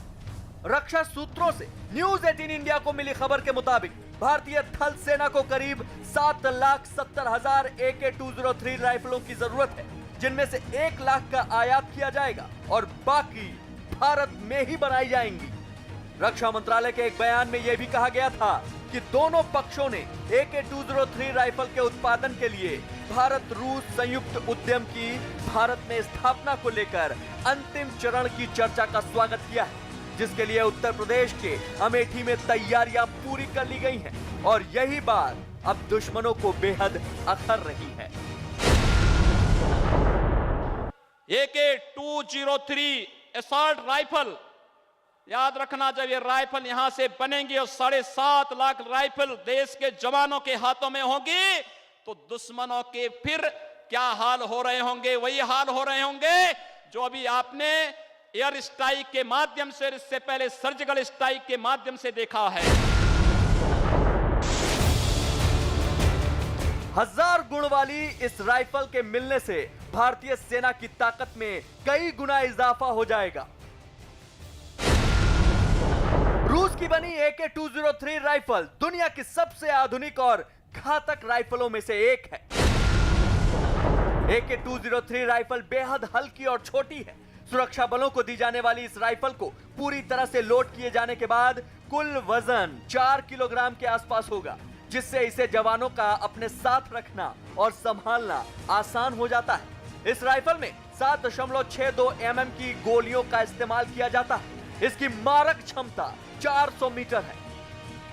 रक्षा सूत्रों से न्यूज 18 इंडिया को मिली खबर के मुताबिक भारतीय थल सेना को करीब 7,70,000 AK-203 राइफलों की जरूरत है, जिनमें से 1 लाख का आयात किया जाएगा और बाकी भारत में ही बनाई जाएंगी। रक्षा मंत्रालय के एक बयान में यह भी कहा गया था कि दोनों पक्षों ने AK-203 राइफल के उत्पादन के लिए भारत रूस संयुक्त उद्यम की भारत में स्थापना को लेकर अंतिम चरण की चर्चा का स्वागत किया है, जिसके लिए उत्तर प्रदेश के अमेठी में तैयारियां पूरी कर ली गई हैं और यही बात अब दुश्मनों को बेहद अखर रही है। AK-203 असॉल्ट राइफल, याद रखना जब ये राइफल यहां से बनेंगी और 7.5 लाख राइफल देश के जवानों के हाथों में होगी, तो दुश्मनों के फिर क्या हाल हो रहे होंगे, वही हाल हो रहे होंगे जो अभी आपने एयर स्ट्राइक के माध्यम से, इससे पहले सर्जिकल स्ट्राइक के माध्यम से देखा है। 1000 गुण वाली इस राइफल के मिलने से भारतीय सेना की ताकत में कई गुना इजाफा हो जाएगा। रूस की बनी AK-203 राइफल दुनिया की सबसे आधुनिक और घातक राइफलों में से एक है। AK-203 राइफल बेहद हल्की और छोटी है। सुरक्षा बलों को दी जाने वाली इस राइफल को पूरी तरह से लोड किए जाने के बाद कुल वजन 4 किलोग्राम के आसपास होगा, जिससे इसे जवानों का अपने साथ रखना और संभालना आसान हो जाता है। इस राइफल में 7.62 mm की गोलियों का इस्तेमाल किया जाता है। इसकी मारक क्षमता 400 मीटर है।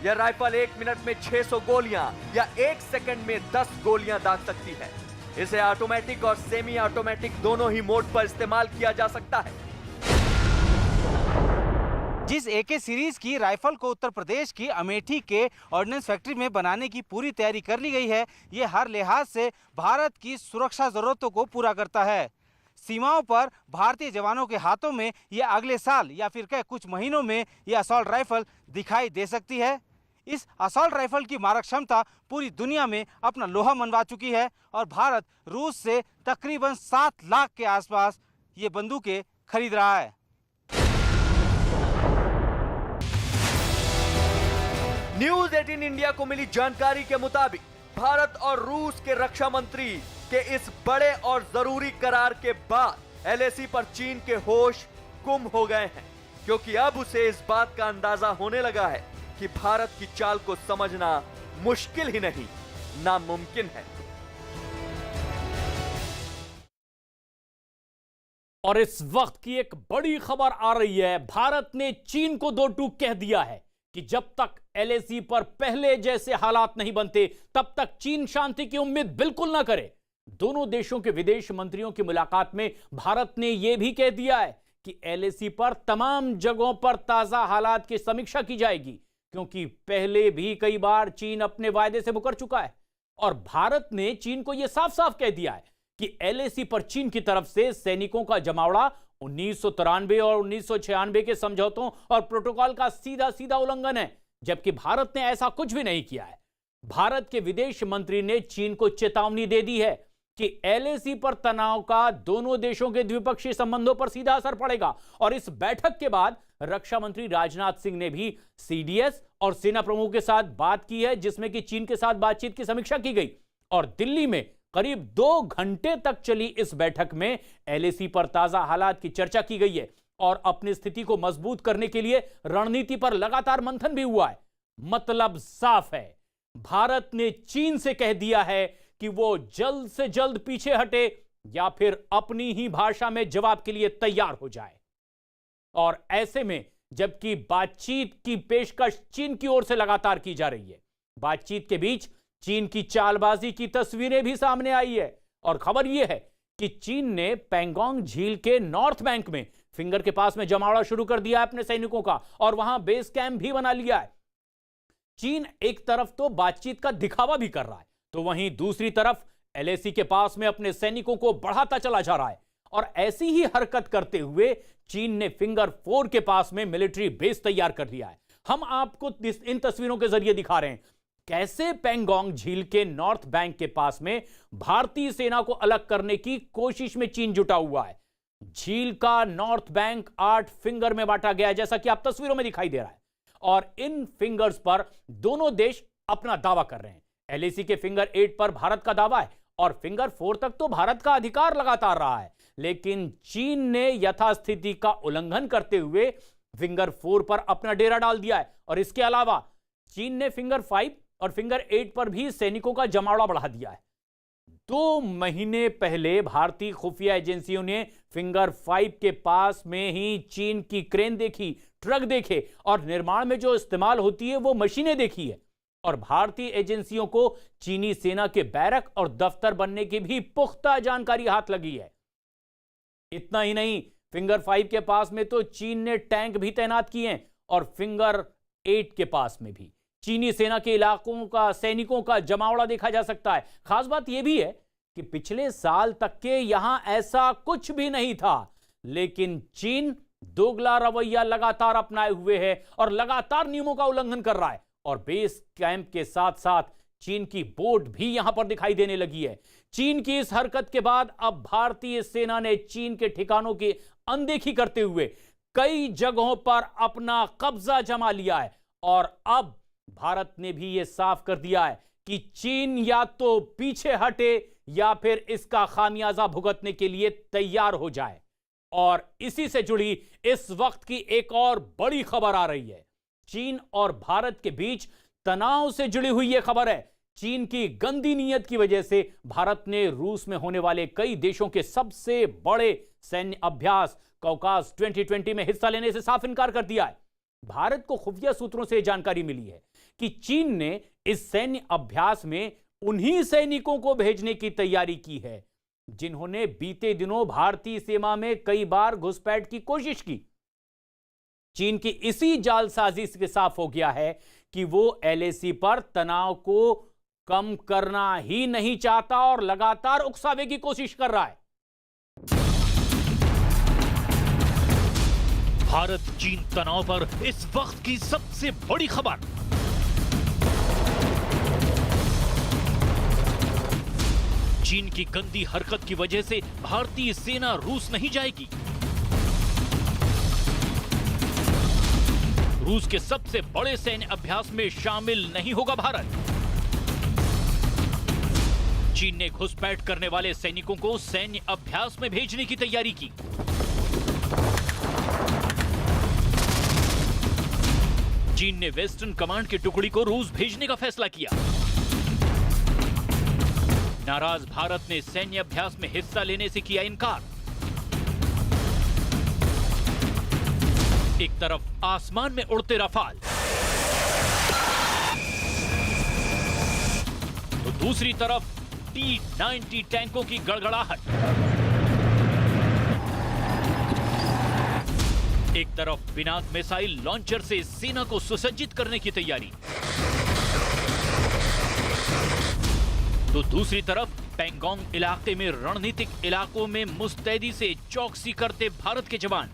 यह राइफल 1 मिनट में 600 गोलियां या 1 सेकंड में 10 गोलियां दाग सकती है। इसे ऑटोमेटिक और सेमी ऑटोमेटिक दोनों ही मोड पर इस्तेमाल किया जा सकता है। जिस AK सीरीज की राइफल को उत्तर प्रदेश की अमेठी के ऑर्डिनेंस फैक्ट्री में बनाने की पूरी तैयारी कर ली गई है, ये हर लिहाज से भारत की सुरक्षा जरूरतों को पूरा करता है। सीमाओं पर भारतीय जवानों के हाथों में ये अगले साल या फिर कुछ महीनों में ये असॉल्ट राइफल दिखाई दे सकती है। इस असॉल्ट राइफल की मारक क्षमता पूरी दुनिया में अपना लोहा मनवा चुकी है और भारत रूस से तकरीबन 7 लाख के आसपास ये बंदूकें खरीद रहा है। न्यूज 18 इंडिया को मिली जानकारी के मुताबिक भारत और रूस के रक्षा मंत्री के इस बड़े और जरूरी करार के बाद LAC पर चीन के होश गुम हो गए हैं, क्योंकि अब उसे इस बात का अंदाजा होने लगा है कि भारत की चाल को समझना मुश्किल ही नहीं, नामुमकिन है। और इस वक्त की एक बड़ी खबर आ रही है। भारत ने चीन को 2 टूक कह दिया है कि जब तक LAC पर पहले जैसे हालात नहीं बनते तब तक चीन शांति की उम्मीद बिल्कुल ना करे। दोनों देशों के विदेश मंत्रियों की मुलाकात में भारत ने यह भी कह दिया है कि LAC पर तमाम जगहों पर ताजा हालात की समीक्षा की जाएगी, क्योंकि पहले भी कई बार चीन अपने वायदे से मुकर चुका है। और भारत ने चीन को यह साफ साफ कह दिया है कि LAC पर चीन की तरफ से सैनिकों का जमावड़ा 1993 और 1996 के समझौतों और प्रोटोकॉल का सीधा सीधा उल्लंघन है, जबकि भारत ने ऐसा कुछ भी नहीं किया है। भारत के विदेश मंत्री ने चीन को चेतावनी दे दी है कि LAC पर तनाव का दोनों देशों के द्विपक्षीय संबंधों पर सीधा असर पड़ेगा। और इस बैठक के बाद रक्षा मंत्री राजनाथ सिंह ने भी CDS और सेना प्रमुख के साथ बात की है, जिसमें कि चीन के साथ बातचीत की समीक्षा की गई। और दिल्ली में करीब 2 घंटे तक चली इस बैठक में LAC पर ताजा हालात की चर्चा की गई है और अपनी स्थिति को मजबूत करने के लिए रणनीति पर लगातार मंथन भी हुआ है। मतलब साफ है, भारत ने चीन से कह दिया है कि वो जल्द से जल्द पीछे हटे या फिर अपनी ही भाषा में जवाब के लिए तैयार हो जाए। और ऐसे में जबकि बातचीत की पेशकश चीन की ओर से लगातार की जा रही है, बातचीत के बीच चीन की चालबाजी की तस्वीरें भी सामने आई है। और खबर यह है कि चीन ने पैंगोंग झील के नॉर्थ बैंक में फिंगर के पास में जमावड़ा शुरू कर दिया है अपने सैनिकों का और वहां बेस कैंप भी बना लिया है। चीन एक तरफ तो बातचीत का दिखावा भी कर रहा है, तो वहीं दूसरी तरफ LAC के पास में अपने सैनिकों को बढ़ाता चला जा रहा है। और ऐसी ही हरकत करते हुए चीन ने फिंगर 4 के पास में मिलिट्री बेस तैयार कर लिया है। हम आपको इन तस्वीरों के जरिए दिखा रहे हैं कैसे पैंगोंग झील के नॉर्थ बैंक के पास में भारतीय सेना को अलग करने की कोशिश में चीन जुटा हुआ है। झील का नॉर्थ बैंक 8 फिंगर में बांटा गया है, जैसा कि आप तस्वीरों में दिखाई दे रहा है। और इन फिंगर्स पर दोनों देश अपना दावा कर रहे हैं। LAC के फिंगर 8 पर भारत का दावा है और फिंगर 4 तक तो भारत का अधिकार लगातार रहा है, लेकिन चीन ने यथास्थिति का उल्लंघन करते हुए फिंगर 4 पर अपना डेरा डाल दिया है। और इसके अलावा चीन ने फिंगर 5 और फिंगर 8 पर भी सैनिकों का जमावड़ा बढ़ा दिया है। 2 महीने पहले भारतीय खुफिया एजेंसियों ने फिंगर 5 के पास में ही चीन की क्रेन देखी, ट्रक देखे और निर्माण में जो इस्तेमाल होती है वो मशीनें देखी है। और भारतीय एजेंसियों को चीनी सेना के बैरक और दफ्तर बनने की भी पुख्ता जानकारी हाथ लगी है। इतना ही नहीं, फिंगर 5 के पास में तो चीन ने टैंक भी तैनात किए हैं और फिंगर 8 के पास में भी चीनी सेना के इलाकों का सैनिकों का जमावड़ा देखा जा सकता है। खास बात यह भी है कि पिछले साल तक के यहां ऐसा कुछ भी नहीं था, लेकिन चीन दोगला रवैया लगातार अपनाए हुए है और लगातार नियमों का उल्लंघन कर रहा है। और बेस कैंप के साथ साथ चीन की बोट भी यहां पर दिखाई देने लगी है। चीन की इस हरकत के बाद अब भारतीय सेना ने चीन के ठिकानों की अनदेखी करते हुए कई जगहों पर अपना कब्जा जमा लिया है। और अब भारत ने भी यह साफ कर दिया है कि चीन या तो पीछे हटे या फिर इसका खामियाजा भुगतने के लिए तैयार हो जाए। और इसी से जुड़ी इस वक्त की एक और बड़ी खबर आ रही है। चीन और भारत के बीच तनाव से जुड़ी हुई यह खबर है। चीन की गंदी नीयत की वजह से भारत ने रूस में होने वाले कई देशों के सबसे बड़े सैन्य अभ्यास कौकास 2020 में हिस्सा लेने से साफ इनकार कर दिया है। भारत को खुफिया सूत्रों से जानकारी मिली है कि चीन ने इस सैन्य अभ्यास में उन्हीं सैनिकों को भेजने की तैयारी की है जिन्होंने बीते दिनों भारतीय सीमा में कई बार घुसपैठ की कोशिश की। चीन की इसी जालसाजी से साफ हो गया है कि वो एलएसी पर तनाव को कम करना ही नहीं चाहता और लगातार उकसावे की कोशिश कर रहा है। भारत चीन तनाव पर इस वक्त की सबसे बड़ी खबर। चीन की गंदी हरकत की वजह से भारतीय सेना रूस नहीं जाएगी। रूस के सबसे बड़े सैन्य अभ्यास में शामिल नहीं होगा भारत। चीन ने घुसपैठ करने वाले सैनिकों को सैन्य अभ्यास में भेजने की तैयारी की। चीन ने वेस्टर्न कमांड की टुकड़ी को रूस भेजने का फैसला किया। नाराज भारत ने सैन्य अभ्यास में हिस्सा लेने से किया इनकार। एक तरफ आसमान में उड़ते रफाल, तो दूसरी तरफ T-90 टैंकों की गड़गड़ाहट। एक तरफ पिनाक मिसाइल लॉन्चर से सेना को सुसज्जित करने की तैयारी, तो दूसरी तरफ पैंगोंग इलाके में रणनीतिक इलाकों में मुस्तैदी से चौकसी करते भारत के जवान।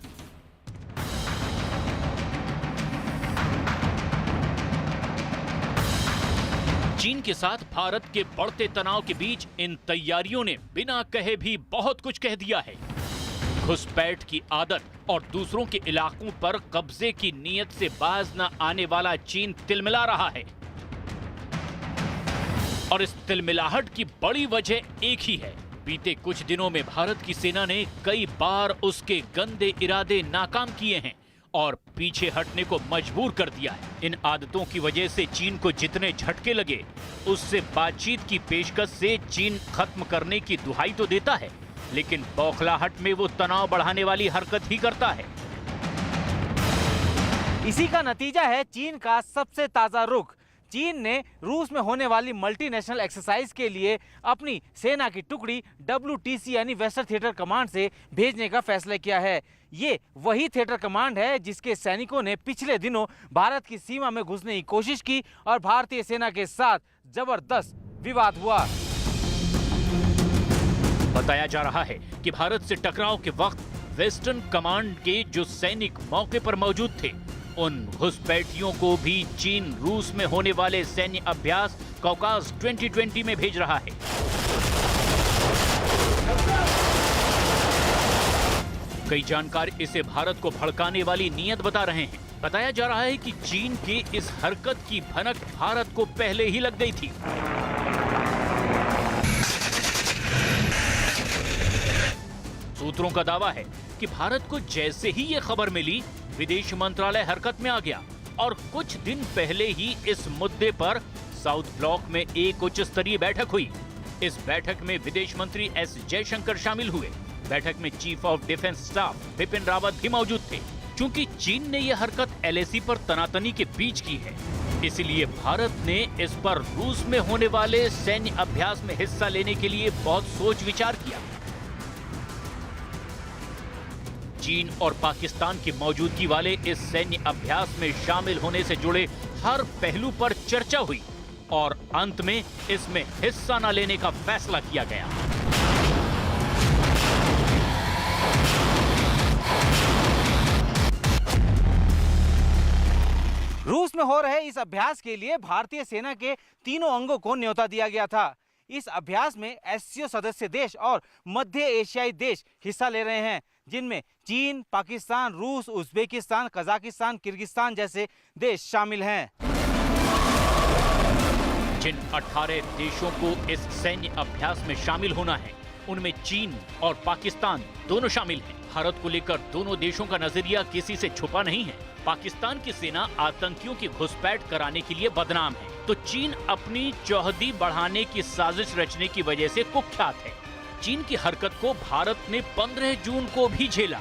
चीन के साथ भारत के बढ़ते तनाव के बीच इन तैयारियों ने बिना कहे भी बहुत कुछ कह दिया है। घुसपैठ की आदत और दूसरों के इलाकों पर कब्जे की नीयत से बाज न आने वाला चीन तिलमिला रहा है। और इस तिलमिलाहट की बड़ी वजह एक ही है। बीते कुछ दिनों में भारत की सेना ने कई बार उसके गंदे इरादे नाकाम किए हैं और पीछे हटने को मजबूर कर दिया है। इन आदतों की वजह से चीन को जितने झटके लगे, उससे बातचीत की पेशकश से चीन खत्म करने की दुहाई तो देता है, लेकिन बौखलाहट में वो तनाव बढ़ाने वाली हरकत ही करता है। इसी का नतीजा है चीन का सबसे ताजा रुख। चीन ने रूस में होने वाली मल्टीनेशनल एक्सरसाइज के लिए अपनी सेना की टुकड़ी WTC यानी वेस्टर्न थिएटर कमांड से भेजने का फैसला किया है। ये वही थिएटर कमांड है जिसके सैनिकों ने पिछले दिनों भारत की सीमा में घुसने की कोशिश की और भारतीय सेना के साथ जबरदस्त विवाद हुआ। बताया जा रहा है कि भारत से टकराव के वक्त वेस्टर्न कमांड के जो सैनिक मौके पर मौजूद थे, उन घुसपैठियों को भी चीन रूस में होने वाले सैन्य अभ्यास कौकास 2020 में भेज रहा है। कई जानकार इसे भारत को भड़काने वाली नीयत बता रहे हैं। बताया जा रहा है कि चीन के इस हरकत की भनक भारत को पहले ही लग गई थी। सूत्रों का दावा है कि भारत को जैसे ही ये खबर मिली, विदेश मंत्रालय हरकत में आ गया और कुछ दिन पहले ही इस मुद्दे पर साउथ ब्लॉक में एक उच्च स्तरीय बैठक हुई। इस बैठक में विदेश मंत्री एस जयशंकर शामिल हुए। बैठक में chief of defence staff Bipin Rawat भी मौजूद थे। चूंकि चीन ने यह हरकत एलएसी पर तनातनी के बीच की है, इसलिए भारत ने इस पर रूस में होने वाले सैन्य अभ्यास में हिस्सा लेने के लिए बहुत सोच विचार किया। चीन और पाकिस्तान की मौजूदगी वाले इस सैन्य अभ्यास में शामिल होने से जुड़े हर पहलू पर चर्चा हुई और अंत में इसमें हिस्सा न लेने का फैसला किया गया। रूस में हो रहे इस अभ्यास के लिए भारतीय सेना के तीनों अंगों को न्योता दिया गया था। इस अभ्यास में एससीओ सदस्य देश और मध्य एशियाई देश हिस्सा ले रहे हैं, जिनमें चीन, पाकिस्तान, रूस, उज्बेकिस्तान, कजाकिस्तान, किर्गिस्तान जैसे देश शामिल हैं। जिन 18 देशों को इस सैन्य अभ्यास में शामिल होना है, उनमें चीन और पाकिस्तान दोनों शामिल हैं। भारत को लेकर दोनों देशों का नजरिया किसी से छुपा नहीं है। पाकिस्तान की सेना आतंकियों की घुसपैठ कराने के लिए बदनाम है, तो चीन अपनी चौहदी बढ़ाने की साजिश रचने की वजह से कुख्यात है। चीन की हरकत को भारत ने 15 जून को भी झेला।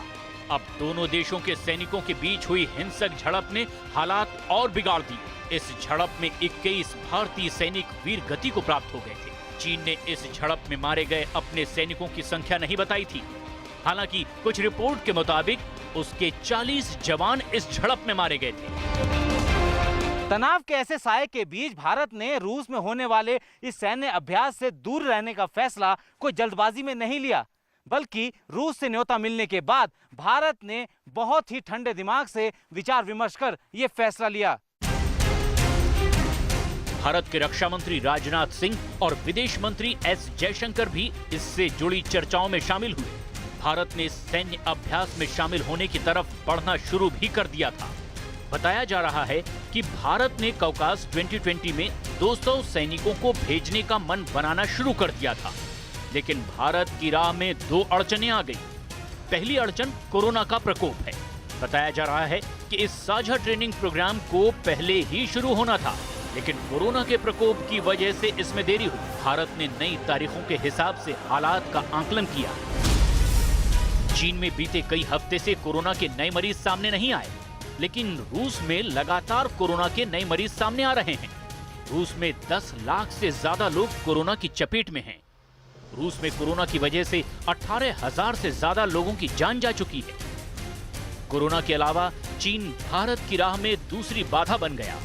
अब दोनों देशों के सैनिकों के बीच हुई हिंसक झड़प ने हालात और बिगाड़ दिए। इस झड़प में 21 भारतीय सैनिक वीर गति को प्राप्त हो गए थे। चीन ने इस झड़प में मारे गए अपने सैनिकों की संख्या नहीं बताई थी। हालांकि कुछ रिपोर्ट के मुताबिक उसके 40 जवान इस झड़प में मारे गए थे। तनाव के ऐसे साये के बीच भारत ने रूस में होने वाले इस सैन्य अभ्यास से दूर रहने का फैसला कोई जल्दबाजी में नहीं लिया, बल्कि रूस से न्योता मिलने के बाद भारत ने बहुत ही ठंडे दिमाग से विचार विमर्श कर यह फैसला लिया। भारत के रक्षा मंत्री राजनाथ सिंह और विदेश मंत्री एस जयशंकर भी इससे जुड़ी चर्चाओं में शामिल हुए। भारत ने सैन्य अभ्यास में शामिल होने की तरफ बढ़ना शुरू भी कर दिया था। बताया जा रहा है कि भारत ने कौकास 2020 में 200 सैनिकों को भेजने का मन बनाना शुरू कर दिया था, लेकिन भारत की राह में 2 अड़चनें आ गई। पहली अड़चन कोरोना का प्रकोप है। बताया जा रहा है कि इस साझा ट्रेनिंग प्रोग्राम को पहले ही शुरू होना था, लेकिन कोरोना के प्रकोप की वजह से इसमें देरी हुई। भारत ने नई तारीखों के हिसाब से हालात का आकलन किया। चीन में बीते कई हफ्ते से कोरोना के नए मरीज सामने नहीं आए, लेकिन रूस में लगातार कोरोना के नए मरीज सामने आ रहे हैं। रूस में 10 लाख से ज्यादा लोग कोरोना की चपेट में हैं। रूस में कोरोना की वजह से 18,000 से ज्यादा लोगों की जान जा चुकी है। कोरोना के अलावा चीन भारत की राह में दूसरी बाधा बन गया।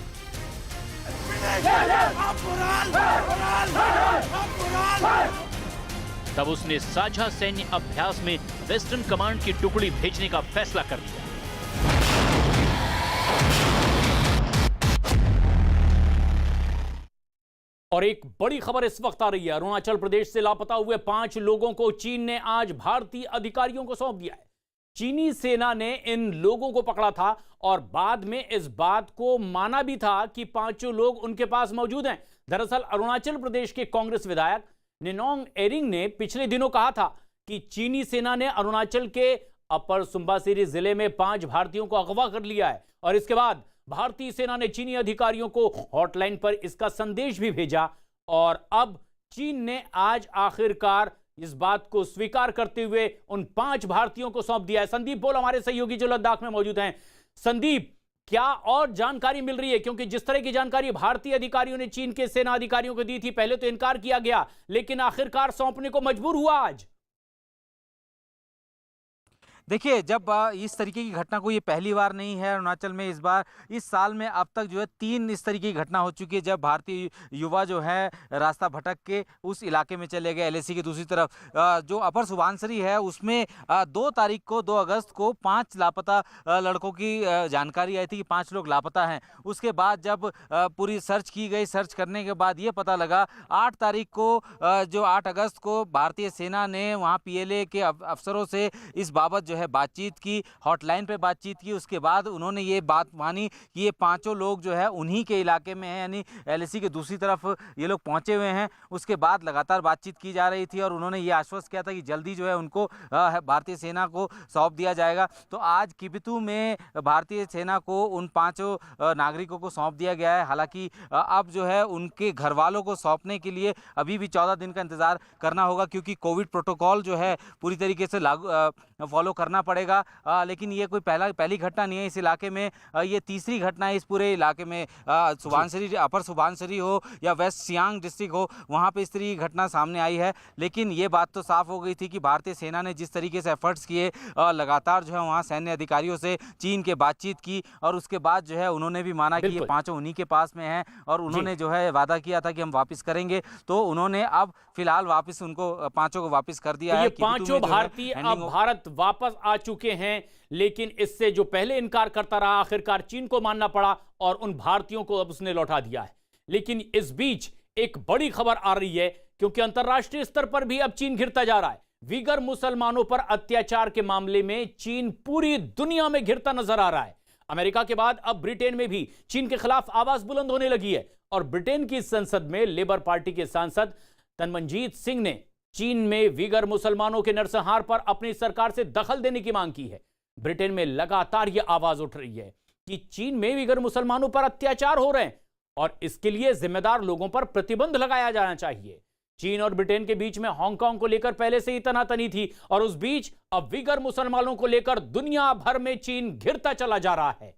तब उसने साझा सैन्य अभ्यास में वेस्टर्न कमांड की टुकड़ी भेजने का फैसला कर लिया। और एक बड़ी खबर इस वक्त आ रही है। अरुणाचल प्रदेश से लापता हुए 5 लोगों को चीन ने आज भारतीय अधिकारियों को सौंप दिया है। चीनी सेना ने इन लोगों को पकड़ा था और बाद में इस बात को माना भी था कि 5 लोग उनके पास मौजूद हैं। दरअसल अरुणाचल प्रदेश के कांग्रेस विधायक निनोंग एरिंग ने पिछले दिनों कहा था कि चीनी सेना ने अरुणाचल के अपर सुंबासिरी जिले में 5 भारतीयों को अगवा कर लिया है और इसके बाद भारतीय सेना ने चीनी अधिकारियों को हॉटलाइन पर इसका संदेश भी भेजा और अब चीन ने आज आखिरकार इस बात को स्वीकार करते हुए उन 5 भारतीयों को सौंप दिया है। संदीप बोल हमारे सहयोगी जो लद्दाख में मौजूद हैं। संदीप, क्या और जानकारी मिल रही है? क्योंकि जिस तरह की जानकारी भारतीय अधिकारियों ने चीन के सेना अधिकारियों को दी थी, पहले तो इनकार किया गया, लेकिन आखिरकार सौंपने को मजबूर हुआ आज। देखिए, जब इस तरीके की घटना को, ये पहली बार नहीं है अरुणाचल में। इस बार इस साल में अब तक जो है 3 इस तरीके की घटना हो चुकी है, जब भारतीय युवा जो है रास्ता भटक के उस इलाके में चले गए। एलएसी की दूसरी तरफ जो अपर सुबनसिरी है, उसमें 2 अगस्त को 5 लापता लड़कों की जानकारी आई थी कि 5 लोग लापता हैं। उसके बाद जब पूरी सर्च की गई, सर्च करने के बाद ये पता लगा 8 तारीख को, जो 8 अगस्त को भारतीय सेना ने वहाँ PLA के अफसरों से इस बाबत जो है बातचीत की, हॉटलाइन पे बातचीत की। उसके बाद उन्होंने ये बात मानी कि ये पांचों लोग जो है उन्हीं के इलाके में हैं, यानी एलएसी के दूसरी तरफ ये लोग पहुंचे हुए हैं। उसके बाद लगातार बातचीत की जा रही थी और उन्होंने ये आश्वस्त किया था कि जल्दी जो है उनको भारतीय सेना को सौंप दिया जाएगा। तो आज किबिथु में भारतीय सेना को उन पांचों नागरिकों को सौंप दिया गया है। हालांकि अब जो है उनके घर वालों को सौंपने के लिए अभी भी 14 दिन का इंतजार करना होगा, क्योंकि कोविड प्रोटोकॉल जो है पूरी तरीके से लागू फॉलो करना पड़ेगा। लेकिन ये कोई पहली घटना नहीं है इस इलाके में, ये तीसरी घटना है इस पूरे इलाके में। सुबनसिरी, अपर सुबनसिरी हो या वेस्ट सियांग डिस्ट्रिक्ट हो, वहाँ पे इस तरह की घटना सामने आई है। लेकिन ये बात तो साफ हो गई थी कि भारतीय सेना ने जिस तरीके से एफर्ट्स किए, लगातार जो है वहाँ सैन्य अधिकारियों से चीन के बातचीत की और उसके बाद जो है उन्होंने भी माना कि ये पांचों उन्हीं के पास में हैं और उन्होंने जो है वादा किया था कि हम वापस करेंगे। तो उन्होंने अब फिलहाल वापस उनको पांचों को वापस कर दिया है। ये पांचों भारतीय अब भारत वापस आ चुके हैं, लेकिन इससे जो पहले इनकार करता रहा आखिरकार चीन को मानना पड़ा और उन भारतीयों को अब उसने लौटा दिया है। लेकिन इस बीच एक बड़ी खबर आ रही है, क्योंकि अंतर्राष्ट्रीय स्तर पर भी अब चीन घिरता जा रहा है। वीगर मुसलमानों पर अत्याचार के मामले में चीन पूरी दुनिया में घिरता नजर आ रहा है। अमेरिका के बाद अब ब्रिटेन में भी चीन के खिलाफ आवाज बुलंद होने लगी है और ब्रिटेन की संसद में लेबर पार्टी के सांसद तनमनजीत सिंह ने चीन में वीगर मुसलमानों के नरसंहार पर अपनी सरकार से दखल देने की मांग की है। ब्रिटेन में लगातार यह आवाज उठ रही है कि चीन में वीगर मुसलमानों पर अत्याचार हो रहे हैं और इसके लिए जिम्मेदार लोगों पर प्रतिबंध लगाया जाना चाहिए। चीन और ब्रिटेन के बीच में हांगकांग को लेकर पहले से ही तनातनी थी और उस बीच अब वीगर मुसलमानों को लेकर दुनिया भर में चीन घिरता चला जा रहा है।